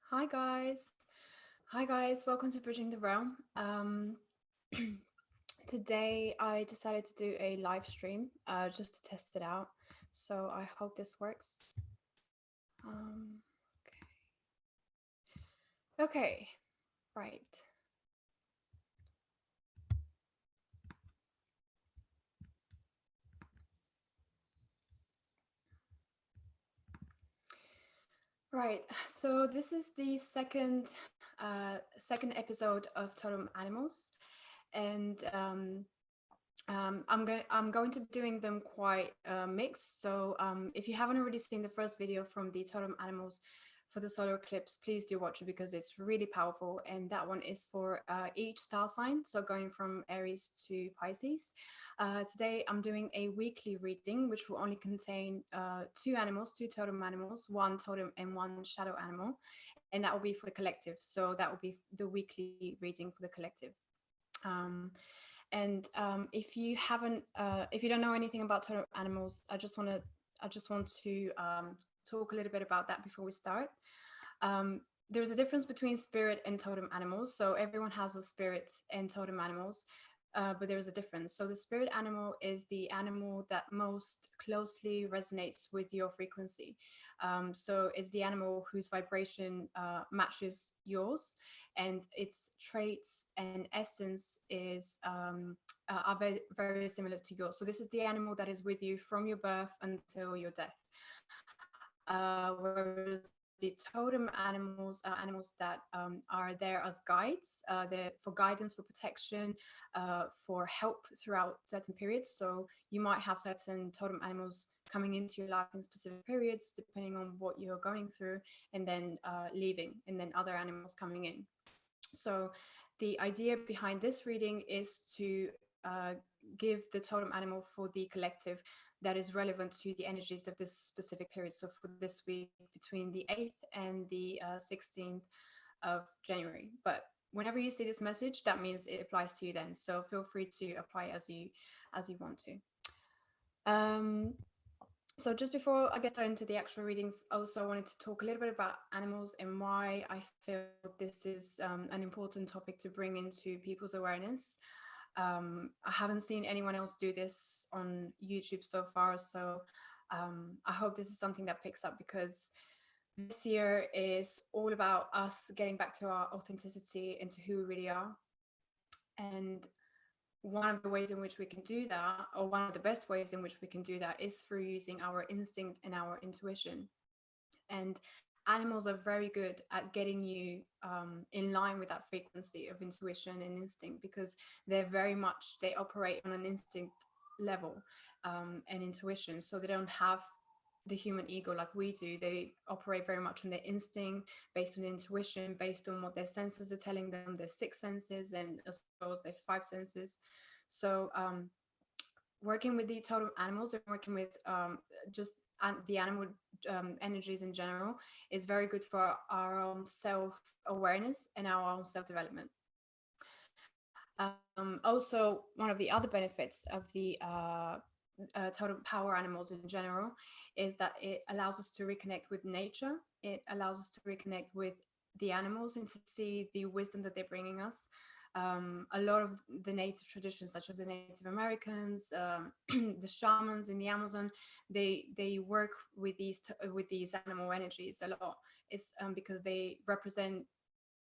Hi guys. Hi guys, welcome to Bridging the Realm. Today I decided to do a live stream just to test it out. So I hope this works. Um, okay, right. Right. So this is the second episode of Totem Animals, and I'm going to be doing them quite mixed. So if you haven't already seen the first video from the totem animals for the solar eclipse, please do watch it because it's really powerful. And that one is for each star sign, so going from Aries to Pisces. Today I'm doing a weekly reading which will only contain two totem animals, one totem and one shadow animal, and that will be for the collective. So that will be the weekly reading for the collective. um, and if you don't know anything about totem animals, I just want to talk a little bit about that before we start. There's a difference between spirit and totem animals. So everyone has a spirit and totem animals, but there is a difference. So the spirit animal is the animal that most closely resonates with your frequency. So it's the animal whose vibration matches yours, and its traits and essence is are very similar to yours. So this is the animal that is with you from your birth until your death. Whereas the totem animals are animals that are there as guides. They're for guidance, for protection, for help throughout certain periods. So you might have certain totem animals coming into your life in specific periods, depending on what you're going through, and then leaving, and then other animals coming in. So the idea behind this reading is to give the totem animal for the collective that is relevant to the energies of this specific period. So for this week, between the 8th and the 16th of January. But whenever you see this message, that means it applies to you then. So feel free to apply as you want to. Um, so just before I get started into the actual readings, also I wanted to talk a little bit about animals and why I feel this is an important topic to bring into people's awareness. I haven't seen anyone else do this on YouTube so far, so I hope this is something that picks up, because this year is all about us getting back to our authenticity and to who we really are. And one of the ways in which we can do that, or one of the best ways in which we can do that, is through using our instinct and our intuition. And animals are very good at getting you in line with that frequency of intuition and instinct, because they operate on an instinct level and intuition. So they don't have the human ego like we do. They operate very much on their instinct, based on intuition, based on what their senses are telling them, their six senses, and as well as their five senses. So working with the totem animals and working with just the animal energies in general is very good for our own self-awareness and our own self-development. Also, one of the other benefits of the totem power animals in general is that it allows us to reconnect with nature. It allows us to reconnect with the animals and to see the wisdom that they're bringing us. A lot of the native traditions, such as the Native Americans, the shamans in the Amazon, they work with these animal energies a lot. It's because they represent.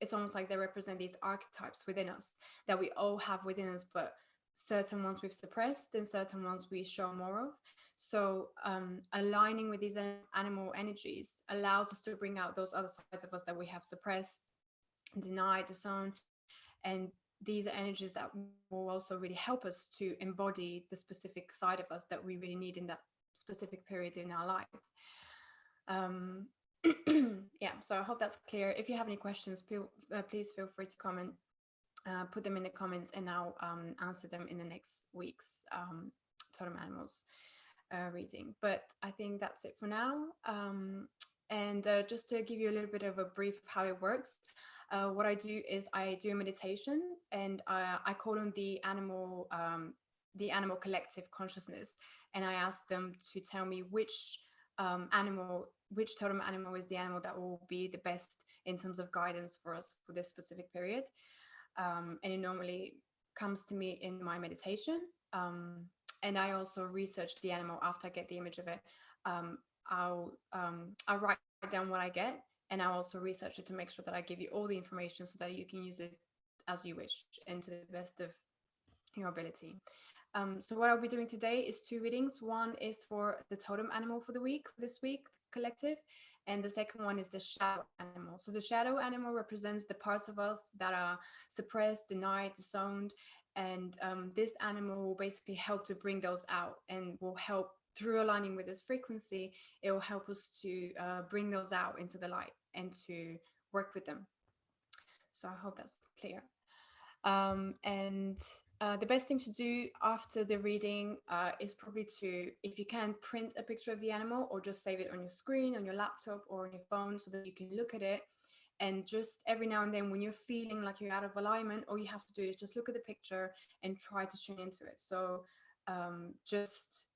It's almost like they represent these archetypes within us that we all have within us, but certain ones we've suppressed and certain ones we show more of. So aligning with these animal energies allows us to bring out those other sides of us that we have suppressed, denied, disowned, and these are energies that will also really help us to embody the specific side of us that we really need in that specific period in our life. um, yeah, so I hope that's clear. If you have any questions, please feel free to comment, put them in the comments, and I'll answer them in the next week's totem animals reading. But I think that's it for now. And just to give you a little bit of a brief of how it works, what I do is I do a meditation, and I call on the animal collective consciousness, and I ask them to tell me which animal, which totem animal is the animal that will be the best in terms of guidance for us for this specific period. And it normally comes to me in my meditation. And I also research the animal after I get the image of it. I'll write down what I get, and I'll also research it to make sure that I give you all the information so that you can use it as you wish and to the best of your ability. So what I'll be doing today is 2 readings. One is for the totem animal for the week, for this week collective, and the second one is the shadow animal. So the shadow animal represents the parts of us that are suppressed, denied, disowned, and this animal will basically help to bring those out and will help through aligning with this frequency. It will help us to bring those out into the light and to work with them. So I hope that's clear. And the best thing to do after the reading is probably to, if you can, print a picture of the animal or just save it on your screen, on your laptop or on your phone so that you can look at it. And just every now and then when you're feeling like you're out of alignment, all you have to do is just look at the picture and try to tune into it. So just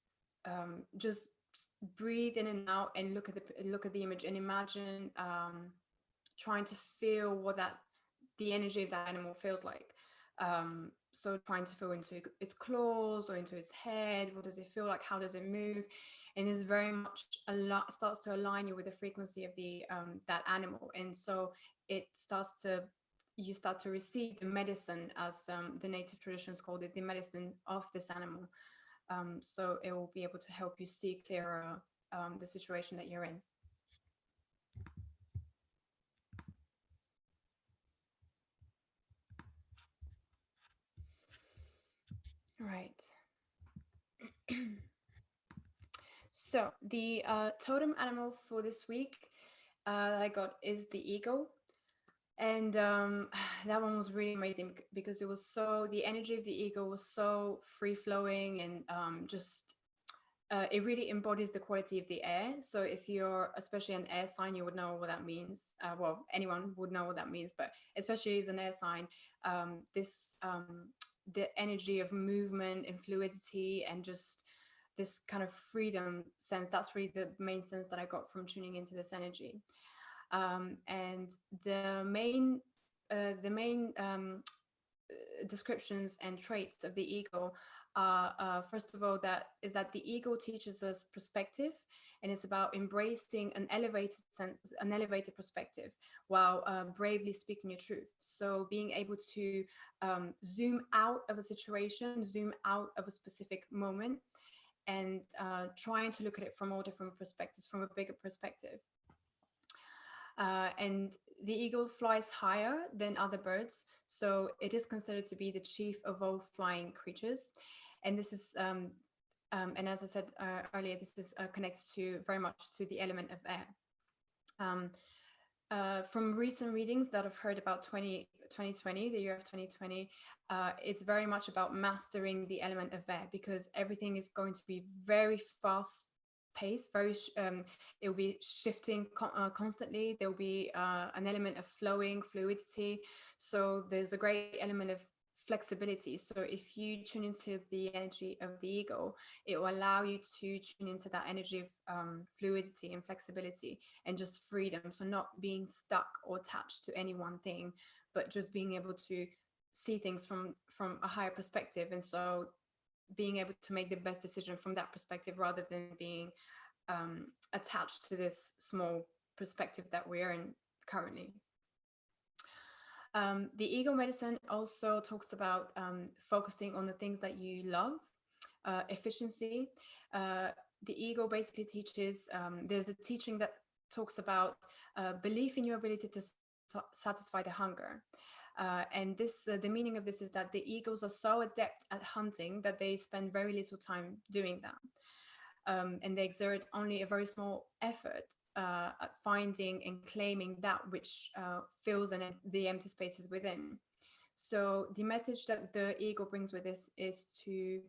breathe in and out and look at the image and imagine trying to feel what the energy of that animal feels like. So trying to feel into its claws or into its head. What does it feel like? How does it move? And it's very much starts to align you with the frequency of the that animal. And so you start to receive the medicine, as the native traditions called it, the medicine of this animal. So it will be able to help you see clearer the situation that you're in. Right. So the totem animal for this week that I got is the eagle. And that one was really amazing because it was the energy of the eagle was so free flowing and it really embodies the quality of the air. So if you're especially an air sign, you would know what that means. Well, anyone would know what that means, but especially as an air sign, the energy of movement and fluidity and just this kind of freedom sense, that's really the main sense that I got from tuning into this energy. And the main descriptions and traits of the eagle are, first of all, that the eagle teaches us perspective, and it's about embracing an elevated perspective while bravely speaking your truth. So being able to zoom out of a situation, zoom out of a specific moment, and trying to look at it from all different perspectives, from a bigger perspective. And the eagle flies higher than other birds, so it is considered to be the chief of all flying creatures. And this is, and as I said earlier, this is connected to very much to the element of air. From recent readings that I've heard about 2020, the year of 2020, it's very much about mastering the element of air, because everything is going to be very fast pace, it will be shifting constantly. There will be an element of fluidity. So there's a great element of flexibility. So if you tune into the energy of the eagle, it will allow you to tune into that energy of fluidity and flexibility and just freedom. So not being stuck or attached to any one thing, but just being able to see things from a higher perspective. And so being able to make the best decision from that perspective rather than being attached to this small perspective that we're in currently. The ego medicine also talks about focusing on the things that you love, efficiency. The ego basically teaches, there's a teaching that talks about belief in your ability to satisfy the hunger. And this, the meaning of this is that the eagles are so adept at hunting that they spend very little time doing that. And they exert only a very small effort at finding and claiming that which fills the empty spaces within. So the message that the ego brings with this is to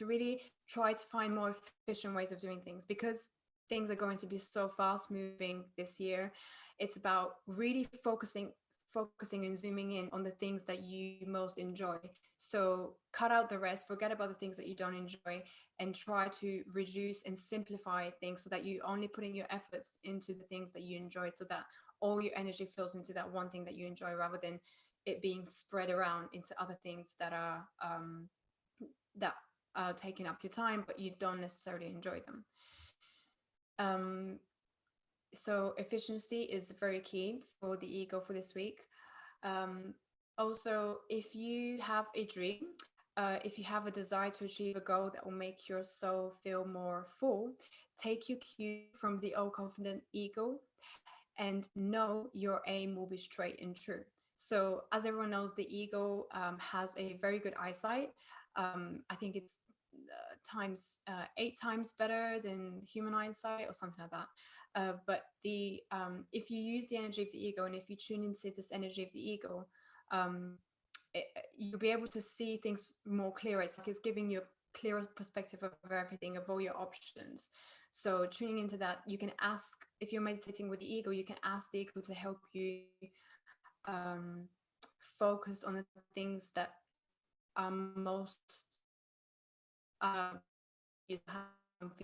really try to find more efficient ways of doing things, because things are going to be so fast moving this year. It's about really focusing focusing and zooming in on the things that you most enjoy. So cut out the rest, forget about the things that you don't enjoy, and try to reduce and simplify things so that you only putting your efforts into the things that you enjoy, so that all your energy flows into that one thing that you enjoy, rather than it being spread around into other things that are taking up your time, but you don't necessarily enjoy them. Um, so efficiency is very key for the ego for this week. Um, Also, if you have a dream, if you have a desire to achieve a goal that will make your soul feel more full, take your cue from the all confident ego and know your aim will be straight and true. So, as everyone knows, the ego has a very good eyesight. I think it's times 8 times better than human eyesight or something like that. But the if you use the energy of the ego, and if you tune into this energy of the ego, um, you'll be able to see things more clearer. It's like it's giving you a clearer perspective of everything, of all your options. So tuning into that, you can ask, if you're meditating with the ego, you can ask the ego to help you um, focus on the things that are most you have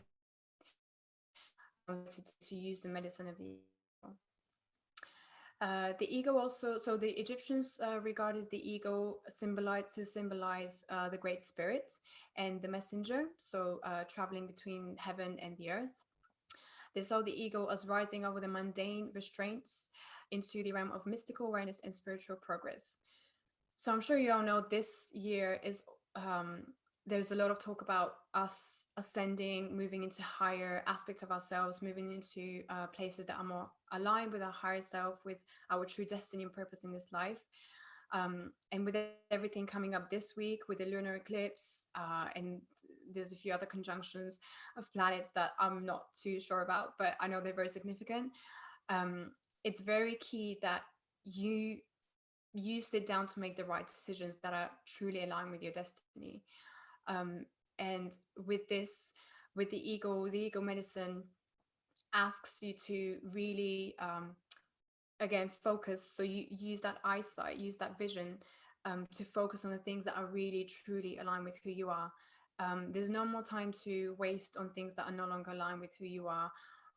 to use the medicine of the ego. The ego also, so the Egyptians regarded the ego to symbolize the great spirit and the messenger, so traveling between heaven and the earth. They saw the ego as rising over the mundane restraints into the realm of mystical awareness and spiritual progress. So I'm sure you all know this year is there's a lot of talk about us ascending, moving into higher aspects of ourselves, moving into places that are more aligned with our higher self, with our true destiny and purpose in this life. And with everything coming up this week with the lunar eclipse, and there's a few other conjunctions of planets that I'm not too sure about, but I know they're very significant. It's very key that you sit down to make the right decisions that are truly aligned with your destiny. And with this, with the ego medicine asks you to really again focus. So you use that eyesight, use that vision, to focus on the things that are really truly aligned with who you are. There's no more time to waste on things that are no longer aligned with who you are,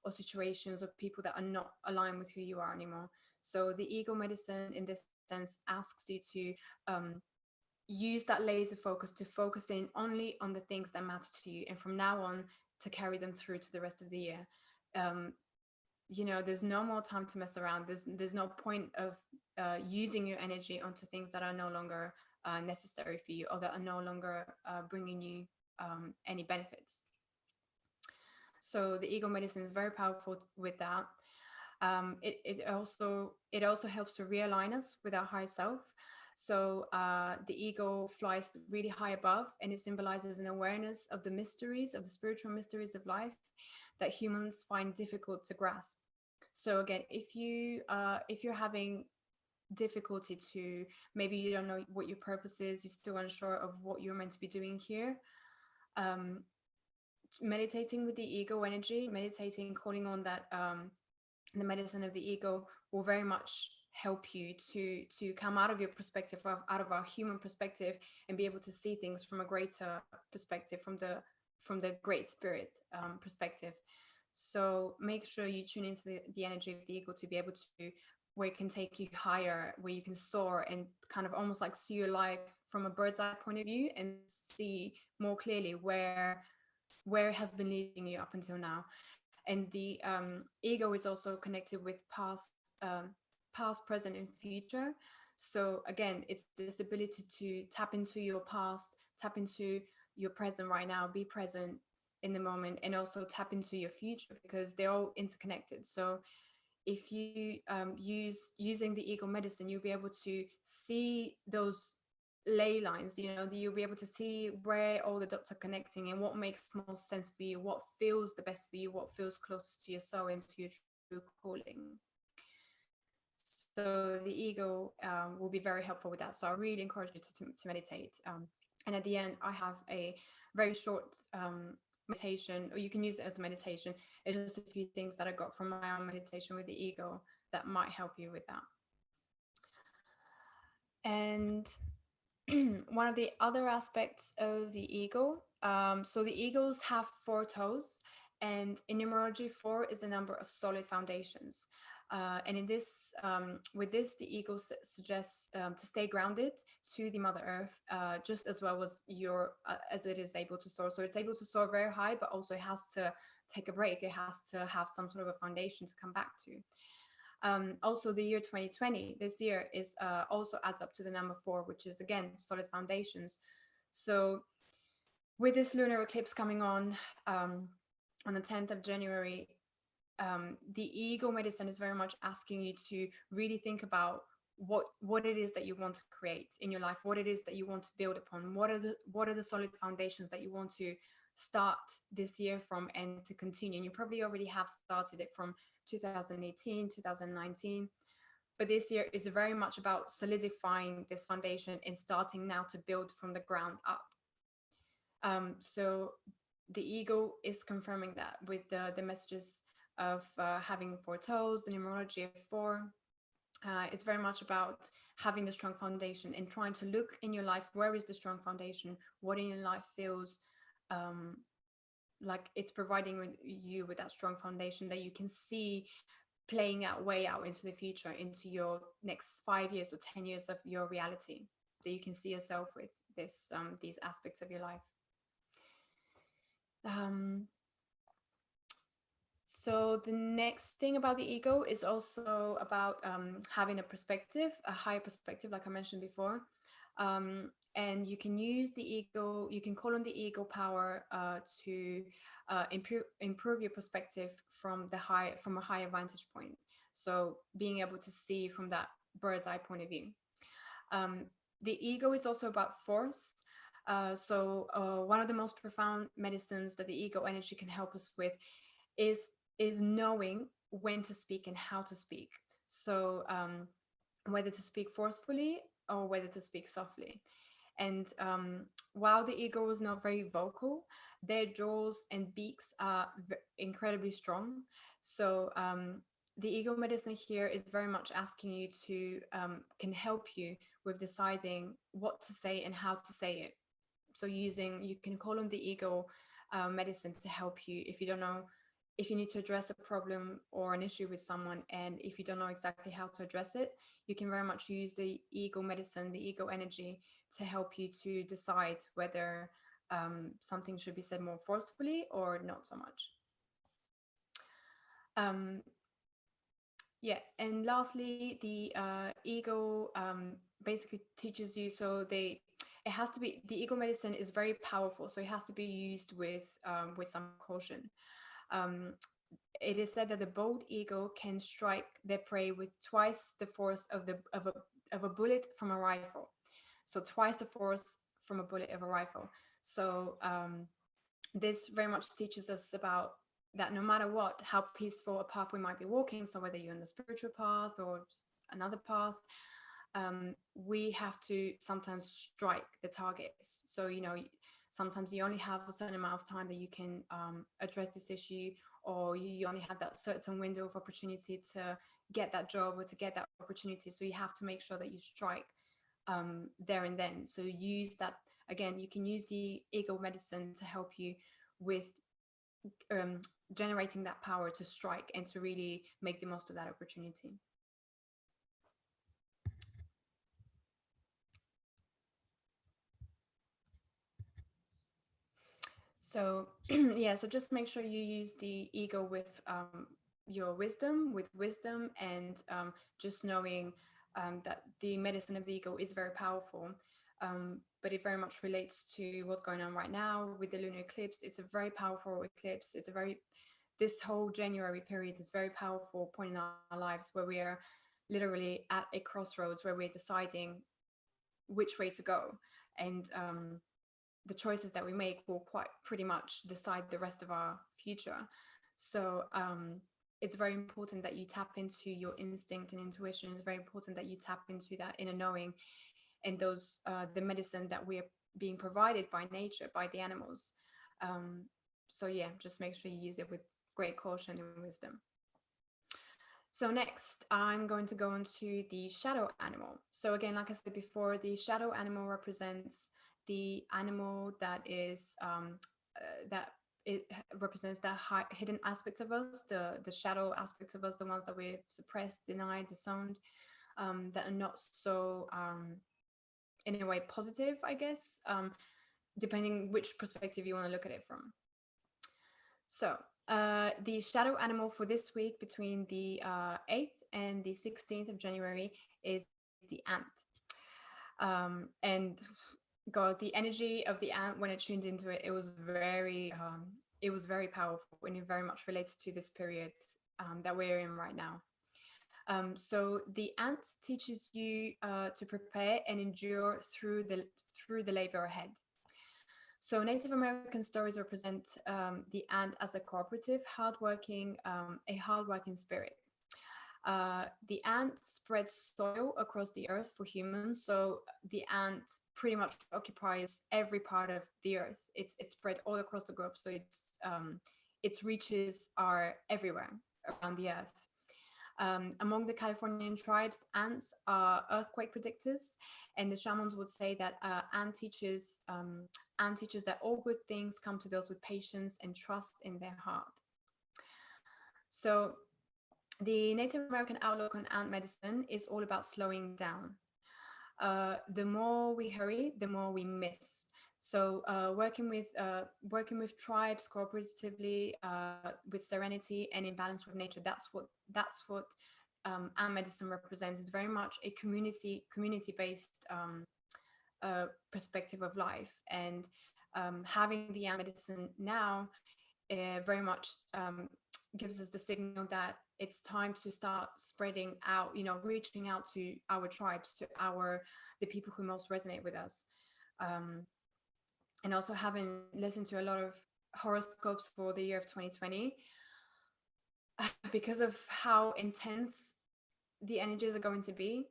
or situations or people that are not aligned with who you are anymore. So the ego medicine in this sense asks you to use that laser focus to focus in only on the things that matter to you, and from now on to carry them through to the rest of the year. um, there's no more time to mess around. There's no point of using your energy onto things that are no longer necessary for you, or that are no longer bringing you any benefits. So the ego medicine is very powerful with that. It also helps to realign us with our higher self. So the ego flies really high above, and it symbolizes an awareness of the mysteries, of the spiritual mysteries of life that humans find difficult to grasp. So again, if you're having difficulty to, maybe you don't know what your purpose is, you're still unsure of what you're meant to be doing here, meditating with the ego energy, meditating, calling on that the medicine of the ego will very much help you to come out of your perspective, out of our human perspective, and be able to see things from a greater perspective, from the great spirit perspective. So make sure you tune into the energy of the ego to be able to, where it can take you higher, where you can soar and kind of almost like see your life from a bird's eye point of view, and see more clearly where it has been leading you up until now. And the ego is also connected with past, present, and future. So again, it's this ability to tap into your past, tap into your present right now, be present in the moment, and also tap into your future, because they're all interconnected. So if you using the ego medicine, you'll be able to see those ley lines. You'll be able to see where all the dots are connecting, and what makes most sense for you, what feels the best for you, what feels closest to your soul and to your true calling. So the ego will be very helpful with that. So I really encourage you to meditate. And at the end, I have a very short meditation, or you can use it as a meditation. It's just a few things that I got from my own meditation with the ego that might help you with that. And one of the other aspects of the eagle, so the eagles have 4 toes, and in numerology 4 is the number of solid foundations. And in this, with this, the eagle suggests to stay grounded to the Mother Earth, just as well as as it is able to soar. So it's able to soar very high, but also it has to take a break. It has to have some sort of a foundation to come back to. Also, the year 2020, this year is also adds up to the number 4, which is again solid foundations. So with this lunar eclipse coming on the 10th of January, the ego medicine is very much asking you to really think about what it is that you want to create in your life, what it is that you want to build upon, what are the solid foundations that you want to start this year from and to continue. And you probably already have started it from 2018, 2019, but this year is very much about solidifying this foundation and starting now to build from the ground up. So the ego is confirming that with the messages of having 4 toes, the numerology of 4. It's very much about having the strong foundation and trying to look in your life, where is the strong foundation, what in your life feels like it's providing you with that strong foundation that you can see playing out way out into the future, into your next 5 years or 10 years of your reality, that you can see yourself with these aspects of your life. So the next thing about the ego is also about having a perspective, a higher perspective, like I mentioned before. And you can use the ego, you can call on the ego power to improve your perspective from a higher vantage point. So being able to see from that bird's eye point of view. The ego is also about force. One of the most profound medicines that the ego energy can help us with is knowing when to speak and how to speak. So whether to speak forcefully or whether to speak softly. And while the ego is not very vocal, their jaws and beaks are incredibly strong. So the ego medicine here is very much asking you to can help you with deciding what to say and how to say it. So you can call on the ego medicine to help you if you don't know, if you need to address a problem or an issue with someone, and if you don't know exactly how to address it, you can very much use the ego medicine, the ego energy, to help you to decide whether something should be said more forcefully or not so much. Yeah, and lastly, the ego basically teaches you, it has to be, the ego medicine is very powerful, so it has to be used with some caution. It is said that the bold ego can strike their prey with twice the force of a bullet from a rifle. So twice the force from a bullet of a rifle. So this very much teaches us about that no matter what, how peaceful a path we might be walking, so whether you're on the spiritual path or another path, we have to sometimes strike the targets. So, sometimes you only have a certain amount of time that you can address this issue, or you only have that certain window of opportunity to get that job or to get that opportunity. So you have to make sure that you strike there and then. So use that, again, you can use the ego medicine to help you with generating that power to strike and to really make the most of that opportunity. So yeah, so just make sure you use the ego with your wisdom, and just knowing that the medicine of the ego is very powerful. But it very much relates to what's going on right now with the lunar eclipse. It's a very powerful eclipse. This whole January period is very powerful point in our lives, where we are literally at a crossroads where we're deciding which way to go. And the choices that we make will quite pretty much decide the rest of our future. So it's very important that you tap into your instinct and intuition. It's very important that you tap into that inner knowing, and those the medicine that we are being provided by nature, by the animals. So yeah, just make sure you use it with great caution and wisdom. So next, I'm going to go into the shadow animal. So again, like I said before, the shadow animal represents the animal that is that it represents the hidden aspects of us, the shadow aspects of us, the ones that we've suppressed, denied, disowned, that are not so in a way positive, I guess, depending which perspective you want to look at it from. So the shadow animal for this week between the 8th and the 16th of January is the ant. And God, the energy of the ant when it tuned into it, it was very powerful, and it very much relates to this period that we're in right now. So the ant teaches you to prepare and endure through the labor ahead. So Native American stories represent the ant as a cooperative, a hardworking spirit. The ant spreads soil across the earth for humans. So the ant pretty much occupies every part of the earth. It's spread all across the globe. So its reaches are everywhere around the earth. Among the Californian tribes, ants are earthquake predictors, and the shamans would say that ant teaches that all good things come to those with patience and trust in their heart. So the Native American outlook on ant medicine is all about slowing down. The more we hurry, the more we miss. So working with tribes cooperatively, with serenity and in balance with nature. That's what ant medicine represents. It's very much a community based perspective of life, and having the ant medicine now very much gives us the signal that it's time to start spreading out, reaching out to our tribes, to the people who most resonate with us. And also having listened to a lot of horoscopes for the year of 2020, because of how intense the energies are going to be,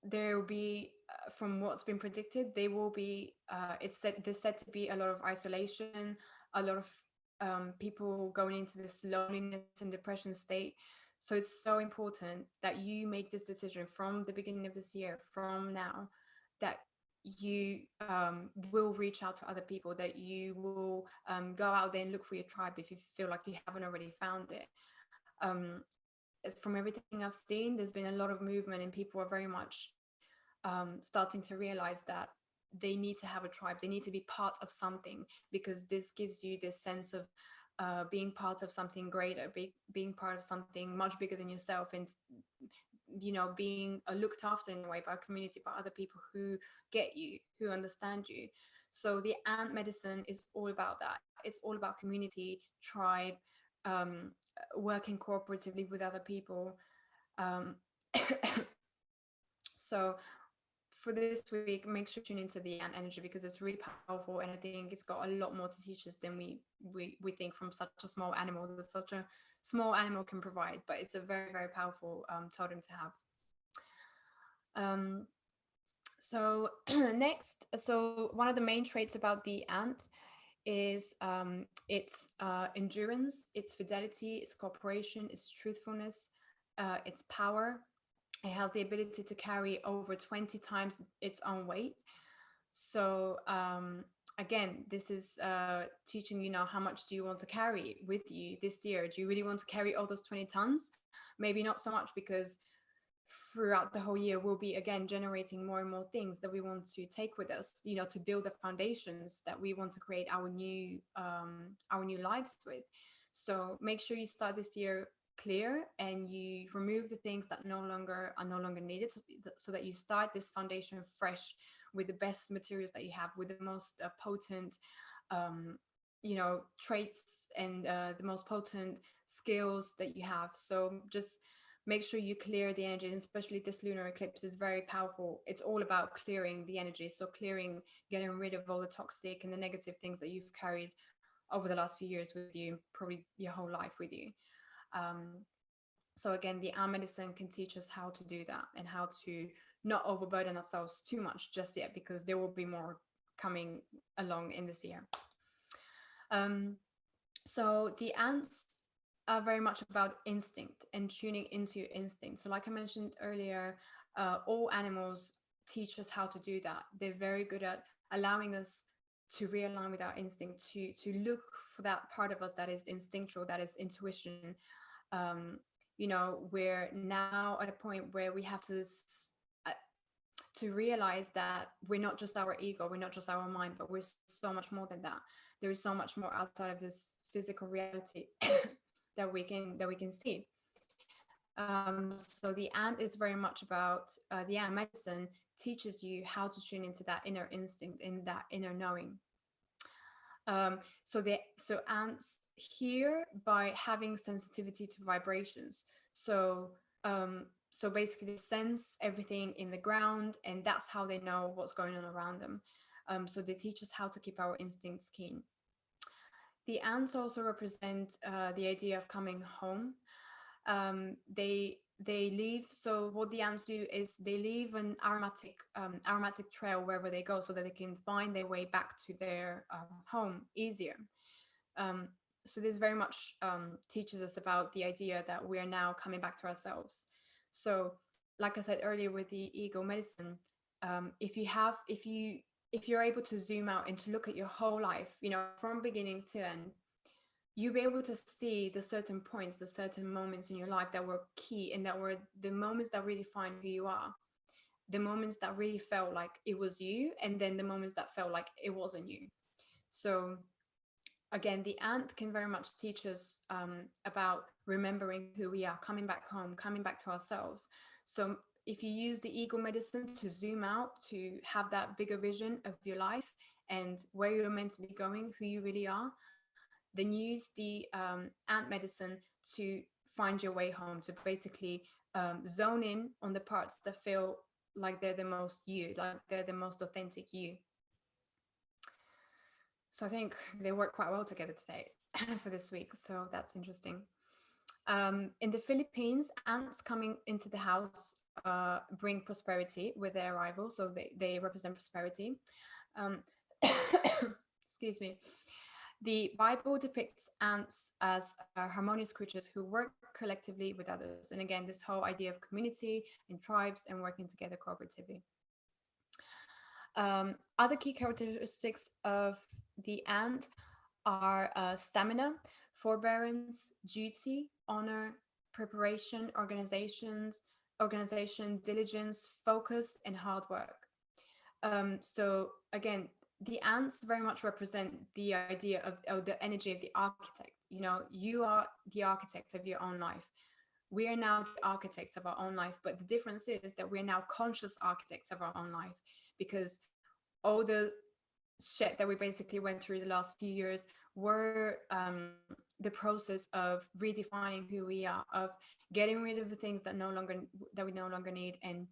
there will be, from what's been predicted, there will be, there's said to be a lot of isolation, a lot of people going into this loneliness and depression state. So it's so important that you make this decision from the beginning of this year, from now, that you will reach out to other people, that you will go out there and look for your tribe if you feel like you haven't already found it. From everything I've seen, there's been a lot of movement, and people are very much starting to realize that they need to have a tribe. They need to be part of something, because this gives you this sense of being part of something greater, being part of something much bigger than yourself, and being looked after in a way by a community, by other people who get you, who understand you. So the ant medicine is all about that. It's all about community, tribe, working cooperatively with other people. So for this week, make sure you tune into the ant energy, because it's really powerful, and I think it's got a lot more to teach us than we think from such a small animal that such a small animal can provide. But it's a very, very powerful totem to have. So next, so one of the main traits about the ant is its endurance, its fidelity, its cooperation, its truthfulness, its power. It has the ability to carry over 20 times its own weight. So again, this is teaching you now, how much do you want to carry with you this year? Do you really want to carry all those 20 tons? Maybe not so much, because throughout the whole year we'll be again generating more and more things that we want to take with us, to build the foundations that we want to create our new lives with. So make sure you start this year clear, and you remove the things that are no longer needed, so that you start this foundation fresh with the best materials that you have, with the most potent traits, and the most potent skills that you have. So just make sure you clear the energy, and especially this lunar eclipse is very powerful. It's all about clearing the energy. So getting rid of all the toxic and the negative things that you've carried over the last few years with you, probably your whole life with you. So again, the ant medicine can teach us how to do that, and how to not overburden ourselves too much just yet, because there will be more coming along in this year. So the ants very much about instinct and tuning into your instinct. So, like I mentioned earlier, all animals teach us how to do that. They're very good at allowing us to realign with our instinct, to look for that part of us that is instinctual, that is intuition. Um, we're now at a point where we have uh, to realize that we're not just our ego, we're not just our mind, but we're so much more than that. There is so much more outside of this physical reality that we can see. So the ant is very much about the ant medicine teaches you how to tune into that inner instinct, in that inner knowing. So ants hear by having sensitivity to vibrations. So basically they sense everything in the ground, and that's how they know what's going on around them. So they teach us how to keep our instincts keen. The ants also represent the idea of coming home. They leave. So what the ants do is they leave an aromatic trail wherever they go, so that they can find their way back to their home easier. Um, so this very much teaches us about the idea that we are now coming back to ourselves. So, like I said earlier with the ego medicine, if you're able to zoom out and to look at your whole life, from beginning to end, you'll be able to see the certain points, the certain moments in your life that were key, and that were the moments that really define who you are, the moments that really felt like it was you, and then the moments that felt like it wasn't you. So again, the ant can very much teach us about remembering who we are, coming back home, coming back to ourselves. So if you use the ego medicine to zoom out, to have that bigger vision of your life and where you're meant to be going, who you really are, then use the ant medicine to find your way home, to basically zone in on the parts that feel like they're the most you, like they're the most authentic you. So I think they work quite well together today for this week. So that's interesting. In the Philippines, ants coming into the house bring prosperity with their arrival. So they represent prosperity. Um, excuse me. The Bible depicts ants as harmonious creatures who work collectively with others. And again, this whole idea of community and tribes and working together cooperatively. Other key characteristics of the ant are stamina, forbearance, duty, honor, preparation, organization, diligence, focus, and hard work. So again, the ants very much represent the idea of the energy of the architect. You are the architect of your own life. We are now the architects of our own life, but the difference is that we're now conscious architects of our own life, because all the shit that we basically went through the last few years were the process of redefining who we are, of getting rid of the things that we no longer need, and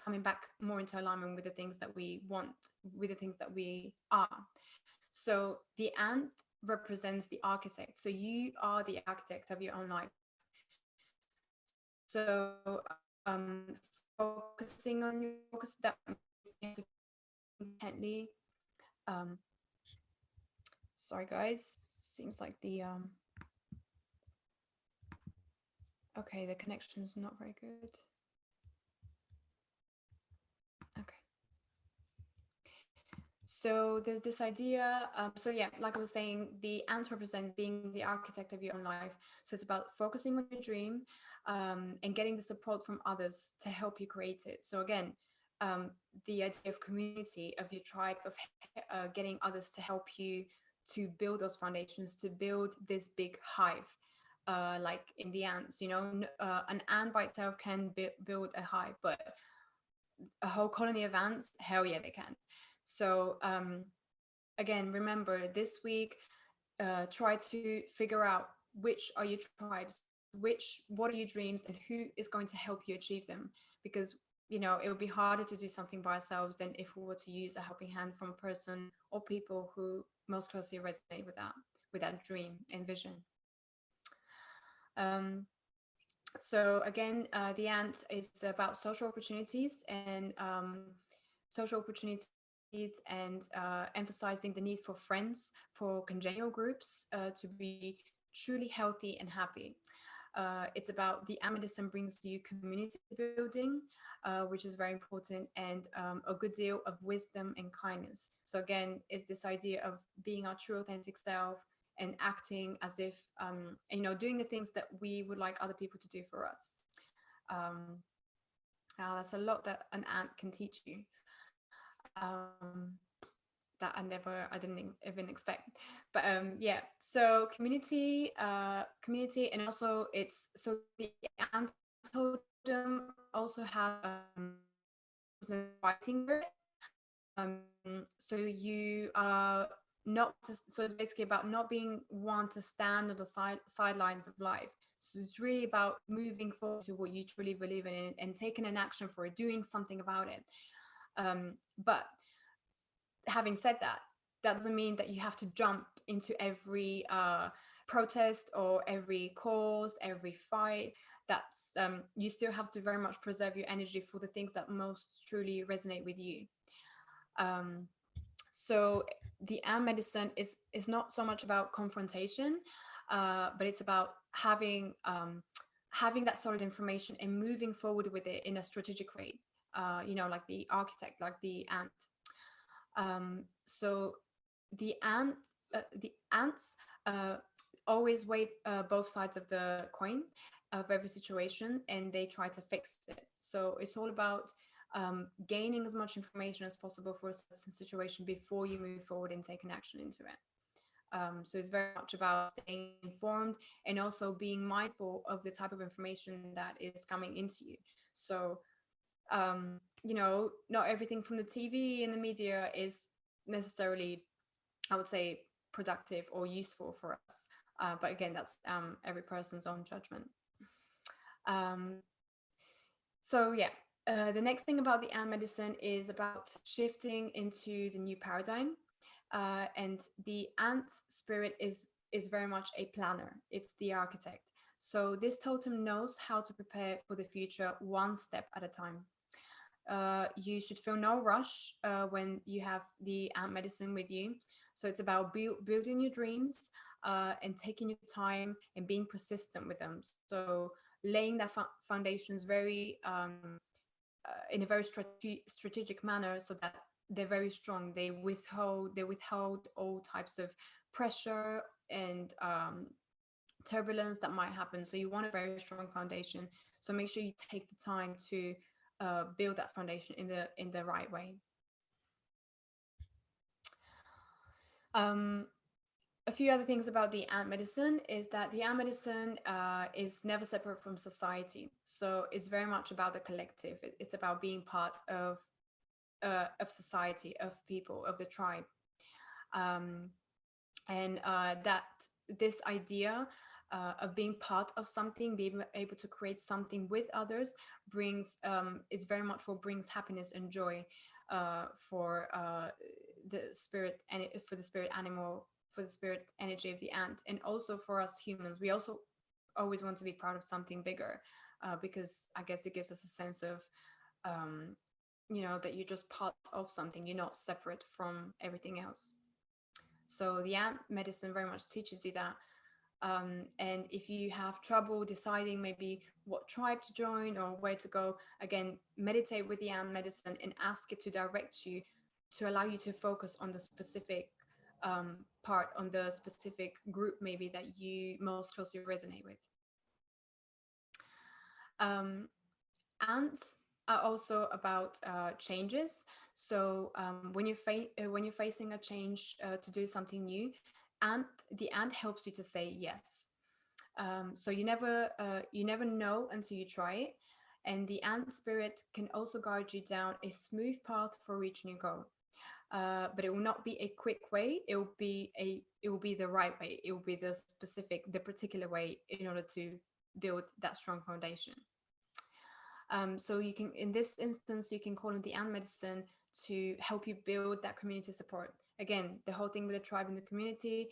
coming back more into alignment with the things that we want, with the things that we are. So the ant represents the architect. So you are the architect of your own life. So focusing on your focus, that means intently. Sorry guys, seems like the okay, the connection is not very good. Okay. So there's this idea. So yeah, like I was saying, the ants represent being the architect of your own life. So it's about focusing on your dream and getting the support from others to help you create it. So again, the idea of community, of your tribe, of getting others to help you to build those foundations, to build this big hive. Like in the ants, an ant by itself can build a hive, but a whole colony of ants, hell yeah, they can. So again, remember this week, try to figure out which are your tribes, what are your dreams, and who is going to help you achieve them. Because it would be harder to do something by ourselves than if we were to use a helping hand from a person or people who most closely resonate with that dream and vision. So again, the ant is about social opportunities and emphasizing the need for friends, for congenial groups, to be truly healthy and happy. It's about the ant medicine brings you community building, which is very important, and a good deal of wisdom and kindness. So again, it's this idea of being our true authentic self and acting as if, doing the things that we would like other people to do for us. Um, Now that's a lot that an ant can teach you. That I didn't even expect. But yeah, so community, and also it's so the ant totem also has fighting spirit. So you are not so it's basically about not being one to stand on the sidelines of life. So it's really about moving forward to what you truly believe in, and taking an action for it, doing something about it. But having said that, that doesn't mean that you have to jump into every protest or every cause, every fight. That's you still have to very much preserve your energy for the things that most truly resonate with you. um, so the ant medicine is not so much about confrontation, but it's about having that solid information and moving forward with it in a strategic way, like the architect, like the ant. So the ants always weigh both sides of the coin of every situation, and they try to fix it. So it's all about gaining as much information as possible for a certain situation before you move forward and take an action into it. So it's very much about staying informed and also being mindful of the type of information that is coming into you. So not everything from the TV and the media is necessarily, I would say, productive or useful for us. But again, that's every person's own judgment. Um, so yeah, the next thing about the ant medicine is about shifting into the new paradigm. And the ant spirit is very much a planner. It's the architect. So this totem knows how to prepare for the future one step at a time. You should feel no rush when you have the ant medicine with you. So it's about building your dreams and taking your time and being persistent with them. So laying that foundation is very in a very strategic manner, so that they're very strong. They withhold all types of pressure and turbulence that might happen. So you want a very strong foundation. So make sure you take the time to build that foundation in the right way. A few other things about the ant medicine is that the ant medicine is never separate from society. So it's very much about the collective. It's about being part of society, of people, of the tribe. And that this idea of being part of something, being able to create something with others, brings is very much what brings happiness and joy for the spirit, and for the spirit animal, for the spirit energy of the ant, and also for us humans. We also always want to be part of something bigger, because I guess it gives us a sense of that you're just part of something. You're not separate from everything else. So the ant medicine very much teaches you that. And if you have trouble deciding maybe what tribe to join or where to go, again, meditate with the ant medicine and ask it to direct you, to allow you to focus on the specific part, on the specific group maybe that you most closely resonate with. Ants are also about changes. So when you're facing a change to do something new, the ant helps you to say yes. So you never know until you try it, and the ant spirit can also guide you down a smooth path for reaching your goal. But it will not be a quick way. It will be the right way. It will be the particular way in order to build that strong foundation. So you can, in this instance, you can call on the ant medicine to help you build that community support. Again, the whole thing with the tribe and the community,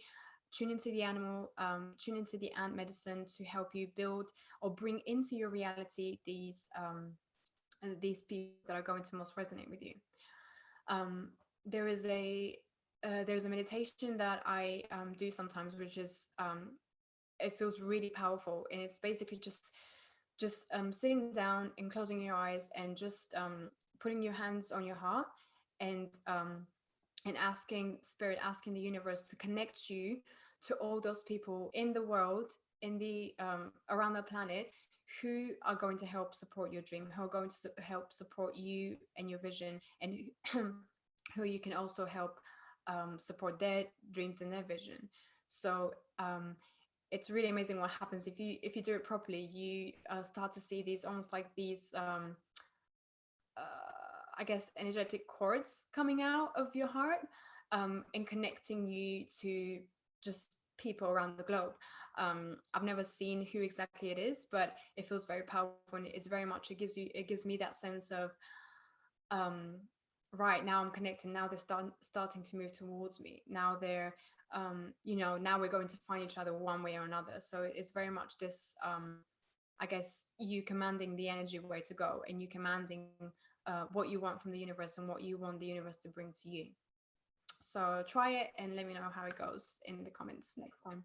tune into the animal, tune into the ant medicine to help you build or bring into your reality these people that are going to most resonate with you. There is a there's a meditation that I do sometimes, which is it feels really powerful. And it's basically just sitting down and closing your eyes and just putting your hands on your heart, and asking spirit, asking the universe to connect you to all those people in the world, in the around the planet, who are going to help support your dream, who are going to help support you and your vision, and who you can also help support their dreams and their vision. So it's really amazing what happens if you do it properly. You start to see these almost like these I guess energetic cords coming out of your heart, and connecting you to just people around the globe. I've never seen who exactly it is, but it feels very powerful, and it's very much, it gives me that sense of um, right now I'm connecting. Now they're starting to move towards me. Now they're now we're going to find each other one way or another. So it's very much this. I guess you commanding the energy where to go, and you commanding what you want from the universe and what you want the universe to bring to you. So try it and let me know how it goes in the comments next time.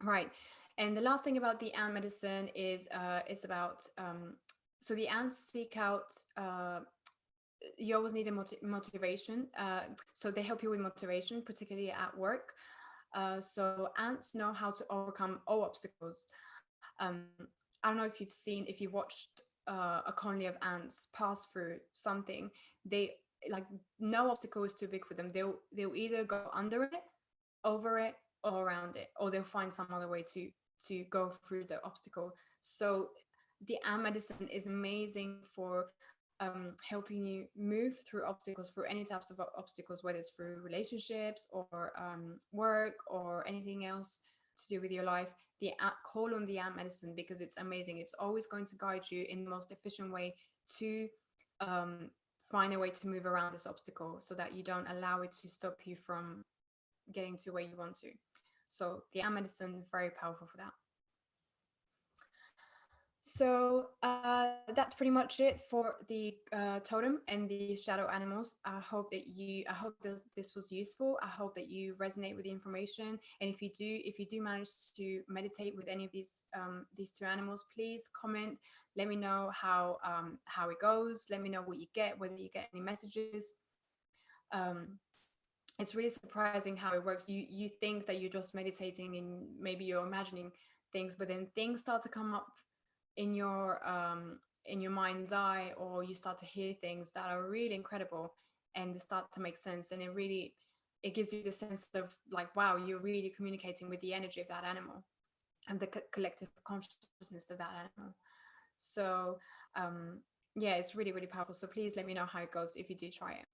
Right. And the last thing about the ant medicine is it's about so the ants seek out you always need a motivation. So they help you with motivation, particularly at work. So ants know how to overcome all obstacles. I don't know if you've watched a colony of ants pass through something. They like, no obstacle is too big for them. They'll either go under it, over it, or around it, or they'll find some other way to go through the obstacle. So the ant medicine is amazing for helping you move through obstacles, through any types of obstacles, whether it's through relationships or work or anything else to do with your life. Call on the ant medicine, because it's amazing. It's always going to guide you in the most efficient way to find a way to move around this obstacle, so that you don't allow it to stop you from getting to where you want to. So the ant medicine, very powerful for that. So that's pretty much it for the totem and the shadow animals. I hope this was useful. I hope that you resonate with the information. And if you do manage to meditate with any of these two animals, please comment. Let me know how it goes. Let me know what you get, whether you get any messages. It's really surprising how it works. You think that you're just meditating and maybe you're imagining things, but then things start to come up in your mind's eye, or you start to hear things that are really incredible, and they start to make sense, and it gives you the sense of like, wow, you're really communicating with the energy of that animal and the collective consciousness of that animal. So yeah, it's really, really powerful. So please let me know how it goes if you do try it.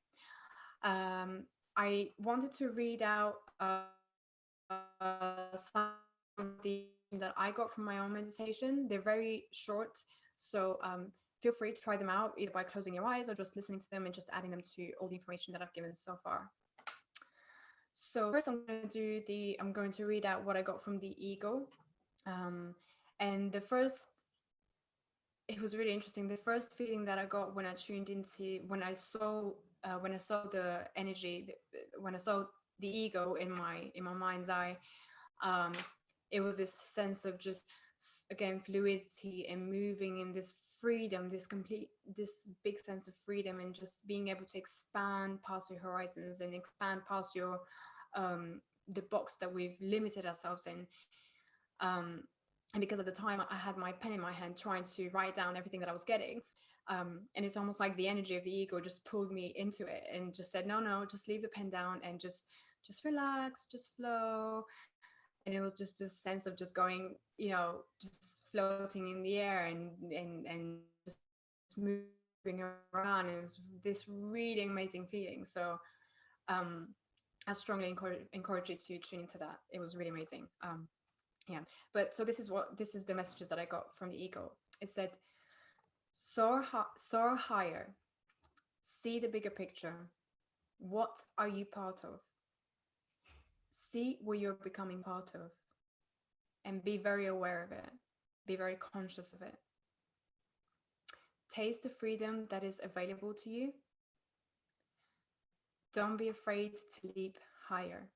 I wanted to read out some of the that I got from my own meditation. They're very short, so feel free to try them out either by closing your eyes or just listening to them and just adding them to all the information that I've given so far. So first I'm going to read out what I got from the ego. And it was really interesting. The first feeling that I got when I saw the energy, when I saw the ego in my mind's eye, it was this sense of just, again, fluidity and moving in this freedom, this big sense of freedom, and just being able to expand past your horizons and expand past your the box that we've limited ourselves in. And because at the time I had my pen in my hand trying to write down everything that I was getting, and it's almost like the energy of the ego just pulled me into it and just said, no, just leave the pen down and just relax, just flow. And it was just this sense of just going, just floating in the air and just moving around. And it was this really amazing feeling. So I strongly encourage you to tune into that. It was really amazing. Yeah, but so this is the messages that I got from the ego. It said, soar higher, see the bigger picture. What are you part of? See what you're becoming part of, and be very aware of it. Be very conscious of it. Taste the freedom that is available to you. Don't be afraid to leap higher.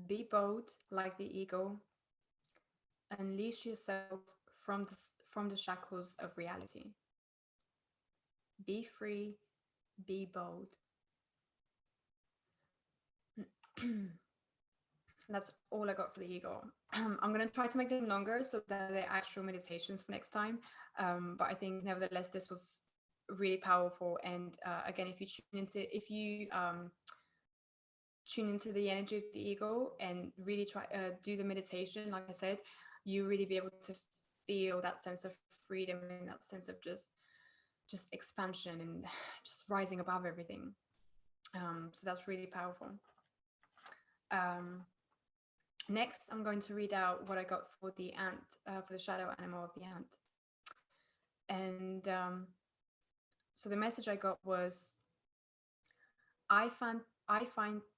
Be bold like the eagle. Unleash yourself from the shackles of reality. Be free, be bold. That's all I got for the eagle. I'm going to try to make them longer so that they're actual meditations for next time. But I think nevertheless, this was really powerful. And again, if you tune into the energy of the eagle and really try do the meditation, like I said, you really be able to feel that sense of freedom and that sense of just expansion and just rising above everything. So that's really powerful. Next, I'm going to read out what I got for the ant, for the shadow animal of the ant. And so the message I got was, I find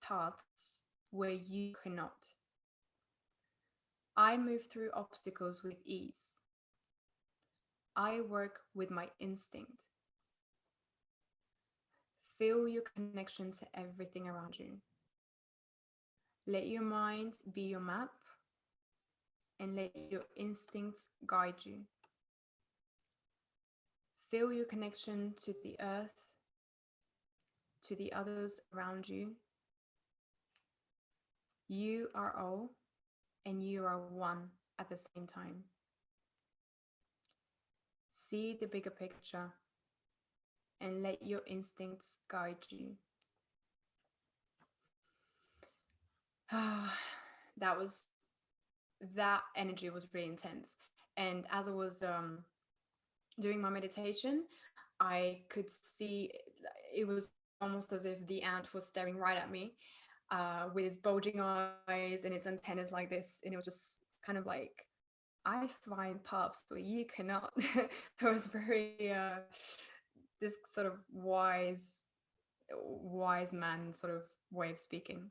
paths where you cannot. I move through obstacles with ease. I work with my instinct. Feel your connection to everything around you. Let your mind be your map and let your instincts guide you. Feel your connection to the earth, to the others around you. You are all and you are one at the same time. See the bigger picture and let your instincts guide you. That energy was really intense. And as I was doing my meditation, I could see it was almost as if the ant was staring right at me with its bulging eyes and its antennas like this. And it was just kind of like, I find paths where you cannot. That was very this sort of wise man sort of way of speaking.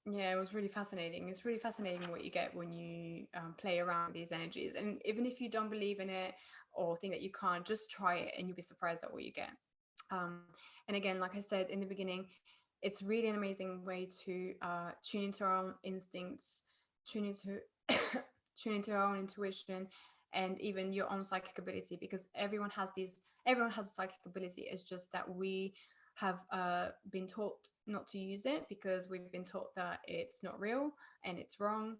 Yeah, it was really fascinating. It's really fascinating what you get when you play around with these energies. And even if you don't believe in it or think that you can't, just try it and you'll be surprised at what you get. And again, like I said in the beginning, it's really an amazing way to tune into our own instincts, tune into tune into our own intuition, and even your own psychic ability, because everyone has a psychic ability. It's just that we have been taught not to use it because we've been taught that it's not real and it's wrong.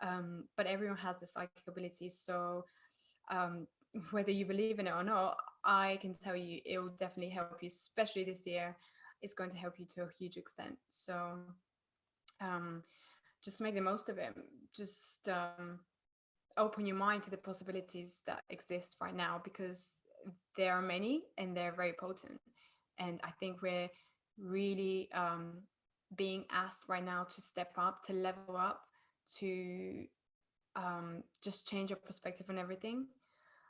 But everyone has the psychic ability. So whether you believe in it or not, I can tell you it will definitely help you, especially this year. It's going to help you to a huge extent. So just make the most of it. Just open your mind to the possibilities that exist right now, because there are many and they're very potent. And I think we're really being asked right now to step up, to level up, to just change your perspective on everything.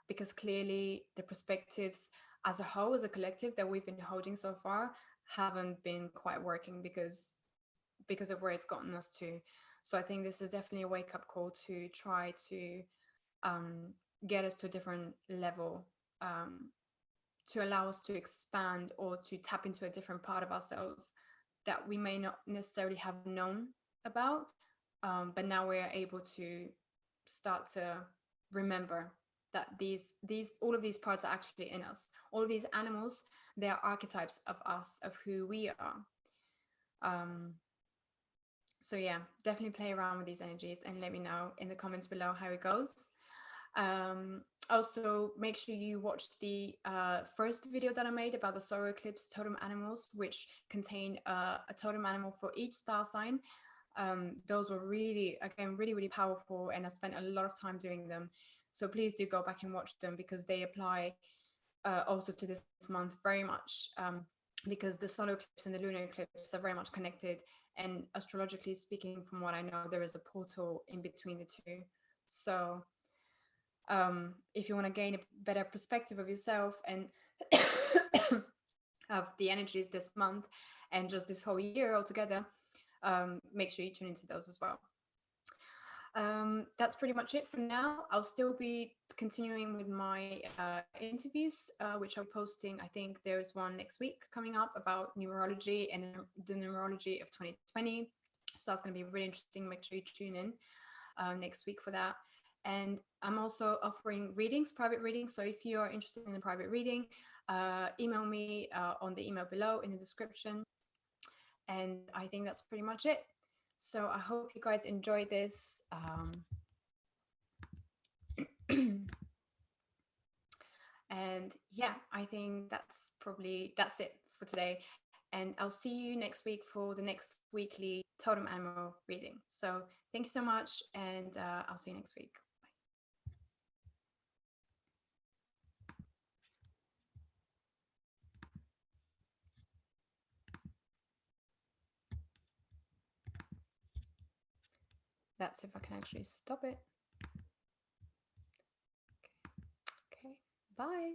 Because clearly the perspectives as a whole, as a collective, that we've been holding so far haven't been quite working because of where it's gotten us to. So I think this is definitely a wake-up call to try to get us to a different level, to allow us to expand or to tap into a different part of ourselves that we may not necessarily have known about, but now we're able to start to remember that all of these parts are actually in us. All of these animals, they are archetypes of us, of who we are. So yeah, definitely play around with these energies and let me know in the comments below how it goes. Also, make sure you watch the first video that I made about the solar eclipse totem animals, which contain a totem animal for each star sign. Those were really, again, really powerful, and I spent a lot of time doing them. So please do go back and watch them, because they apply also to this month very much, because the solar eclipse and the lunar eclipse are very much connected. And astrologically speaking, from what I know, there is a portal in between the two. So if you want to gain a better perspective of yourself and of the energies this month and just this whole year altogether, make sure you tune into those as well. That's pretty much it for now. I'll still be continuing with my interviews, which I'll be posting. I think there's one next week coming up about numerology and the numerology of 2020. So that's going to be really interesting. Make sure you tune in next week for that. And I'm also offering readings, private readings. So if you're interested in a private reading, email me on the email below in the description. And I think that's pretty much it. So I hope you guys enjoyed this. And yeah, I think that's it for today. And I'll see you next week for the next weekly totem animal reading. So thank you so much, and I'll see you next week. That's if I can actually stop it. Okay, bye.